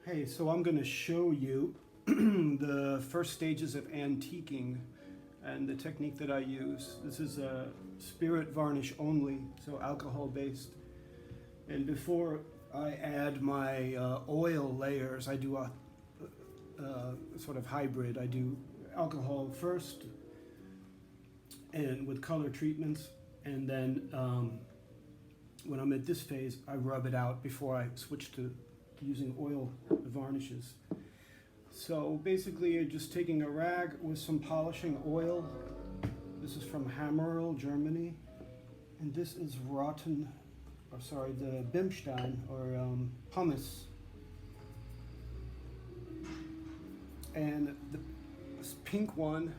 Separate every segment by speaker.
Speaker 1: Hey, so I'm going to show you the first stages of antiquing and the technique that I use. This is a spirit varnish only, so alcohol based. And before I add my oil layers, I do a sort of hybrid. I do alcohol first and with color treatments, and then when I'm at this phase, I rub it out before I switch to using oil varnishes. So basically you're just taking a rag with some polishing oil. This is from Hammerl, Germany. And this is the Bimstein or Pumice. And this pink one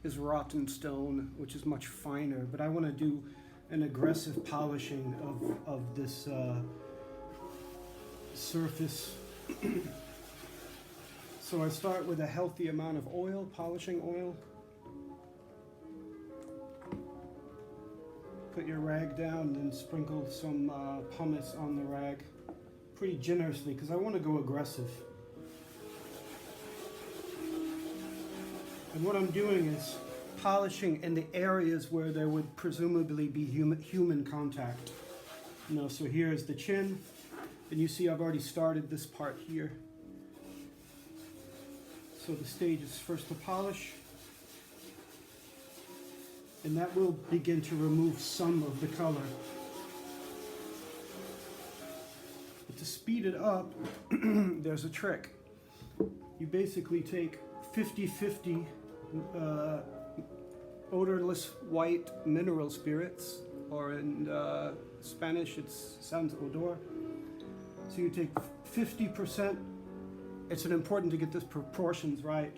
Speaker 1: is rotten stone, which is much finer, but I want to do an aggressive polishing of this surface. So I start with a healthy amount of oil, polishing oil. Put your rag down and sprinkle some pumice on the rag pretty generously because I want to go aggressive. And what I'm doing is polishing in the areas where there would presumably be human contact. So here's the chin, and you see I've already started this part here. So the stage is first to polish, and that will begin to remove some of the color. But to speed it up, there's a trick. You basically take 50-50 odorless white mineral spirits, or in Spanish it's sans odor. So you take 50%. It's important to get this proportions right.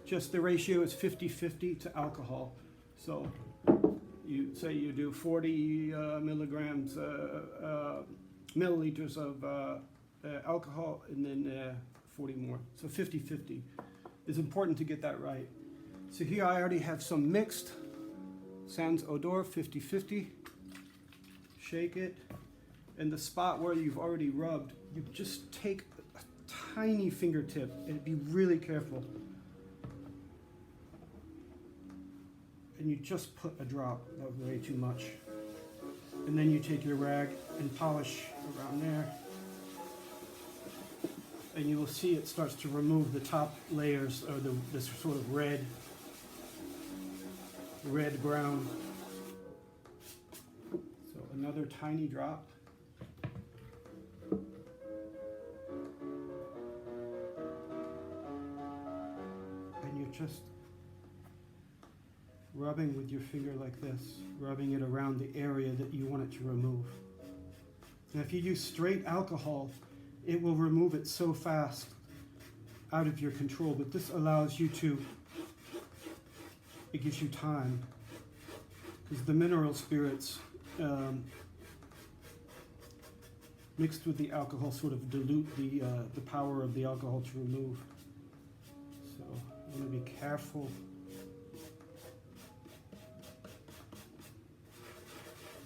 Speaker 1: Just the ratio is 50-50 to alcohol. So you say you do 40 milliliters of alcohol, and then 40 more. So 50-50. It's important to get that right. So here I already have some mixed sans odor, 50-50. Shake it. And the spot where you've already rubbed, you just take a tiny fingertip and be really careful. And you just put a drop. That was way too much. And then you take your rag and polish around there. And you will see it starts to remove the top layers, or this sort of red-brown. So another tiny drop. And you're just rubbing with your finger like this, rubbing it around the area that you want it to remove. Now if you use straight alcohol, it will remove it so fast, out of your control, but this allows you to, it gives you time, because the mineral spirits mixed with the alcohol sort of dilute the power of the alcohol to remove. So you want to be careful.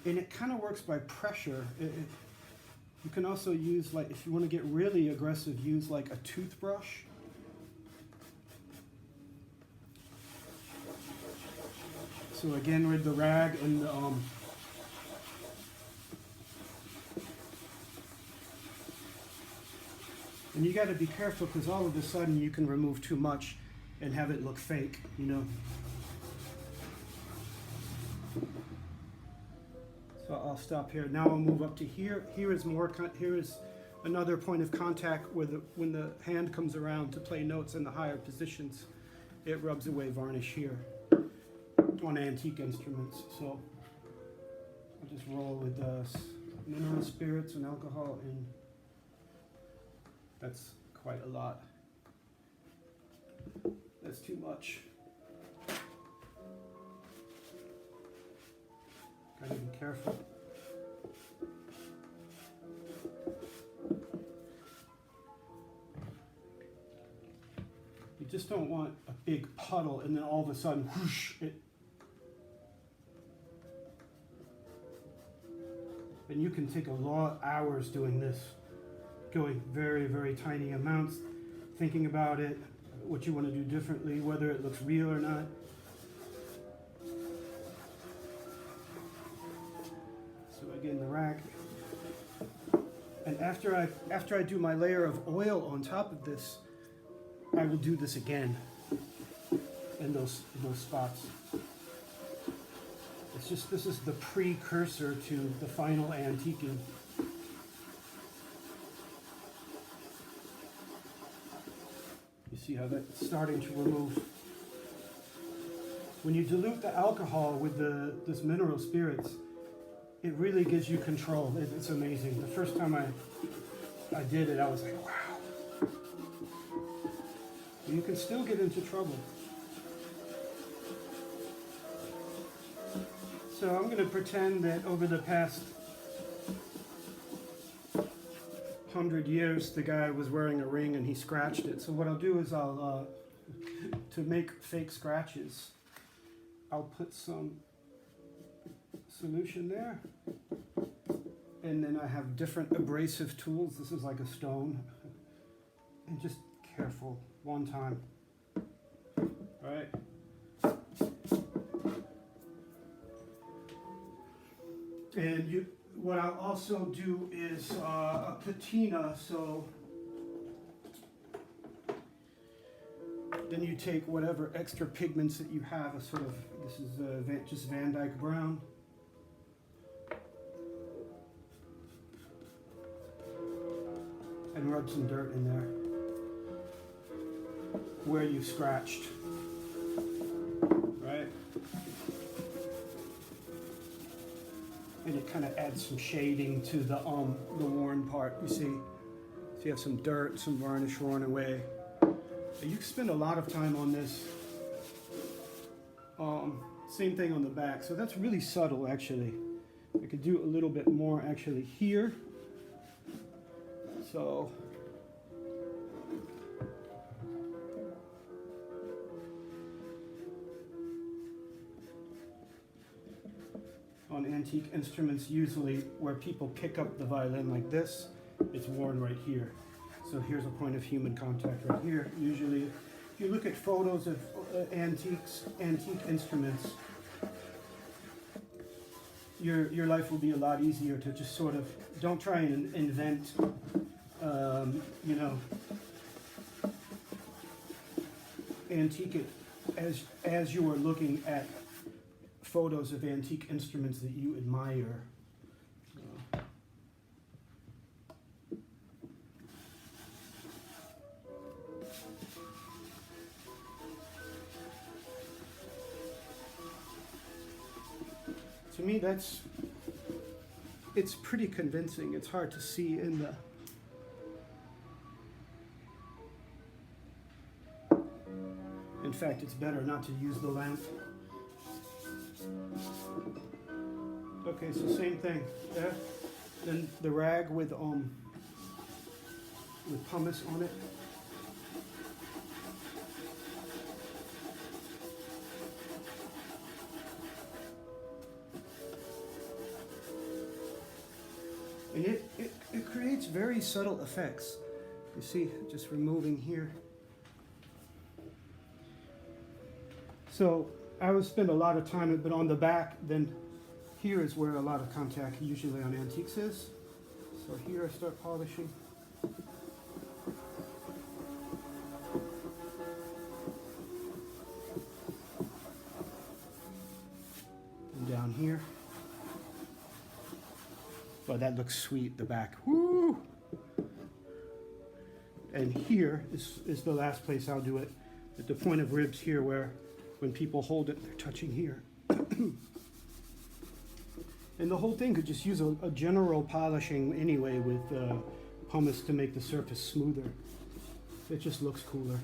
Speaker 1: And it kind of works by pressure. You can also use, like, if you want to get really aggressive, use like a toothbrush. So again, with the rag and you got to be careful, because all of a sudden you can remove too much and have it look fake, So I'll stop here. Now I'll move up to here. Here is another point of contact where when the hand comes around to play notes in the higher positions, it rubs away varnish here on antique instruments. So I'll just roll with mineral spirits and alcohol, and that's quite a lot. That's too much. Gotta be careful. You just don't want a big puddle and then all of a sudden, whoosh, and you can take a lot of hours doing this. going very, very tiny amounts, thinking about it, what you want to do differently, whether it looks real or not. So again, the rag. And after I do my layer of oil on top of this, I will do this again in those spots. It's just, this is the precursor to the final antiquing. You see how that's starting to remove. When you dilute the alcohol with this mineral spirits, it really gives you control. It's amazing. The first time I did it, I was like, wow. You can still get into trouble. So I'm going to pretend that over the past 100 years, the guy was wearing a ring and he scratched it. So what I'll do is I'll, to make fake scratches, I'll put some solution there. And then I have different abrasive tools. This is like a stone. And just careful, one time. All right. And what I'll also do is a patina. So then you take whatever extra pigments that you have. This is just Van Dyke brown. And rub some dirt in there where you scratched, right? And it kind of adds some shading to the worn part. You see, so you have some dirt, some varnish worn away. You can spend a lot of time on this. Same thing on the back. So that's really subtle, actually. I could do a little bit more actually here. So on antique instruments, usually where people pick up the violin like this, it's worn right here. So here's a point of human contact right here. Usually, if you look at photos of antique instruments, your life will be a lot easier to just sort of, don't try and invent antique it as you are looking at photos of antique instruments that you admire. To me, it's pretty convincing. It's hard to see in the in fact, it's better not to use the lamp. Okay, so same thing. Yeah. Then the rag with pumice on it. And it creates very subtle effects. You see, just removing here. So I would spend a lot of time, but on the back, then here is where a lot of contact usually on antiques is. So here I start polishing. And down here. Oh, that looks sweet, the back. Woo! And here is the last place I'll do it, at the point of ribs here, where when people hold it, they're touching here. And the whole thing could just use a general polishing anyway with pumice to make the surface smoother. It just looks cooler.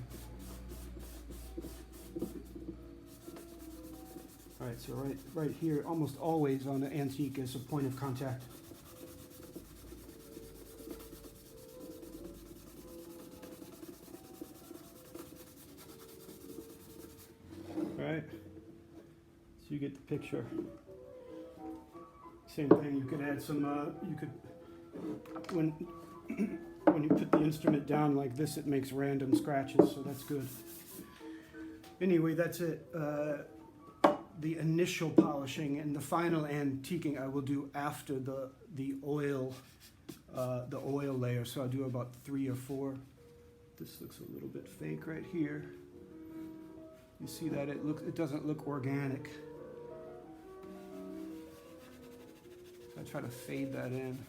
Speaker 1: All right, so right here, almost always on the antique is a point of contact. Right, so you get the picture. Same thing, you could add some, when you put the instrument down like this, it makes random scratches, so that's good. Anyway, that's it. The initial polishing and the final antiquing I will do after the oil layer. So I'll do about 3 or 4. This looks a little bit fake right here. You see that it doesn't look organic. I try to fade that in.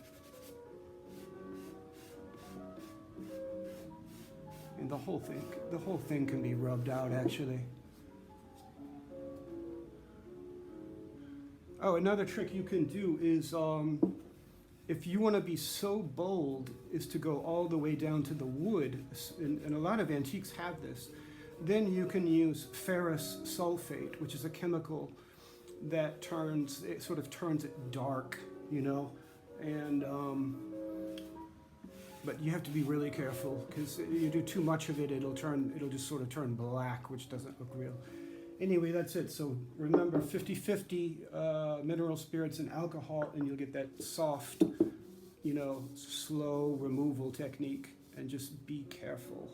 Speaker 1: And the whole thing can be rubbed out actually. Oh, another trick you can do is, if you want to be so bold, is to go all the way down to the wood, and a lot of antiques have this. Then you can use ferrous sulfate, which is a chemical that sort of turns it dark, you know, and but you have to be really careful because you do too much of it, it'll just sort of turn black, which doesn't look real. Anyway, that's it. So remember 50-50 mineral spirits and alcohol, and you'll get that soft, you know, slow removal technique, and just be careful.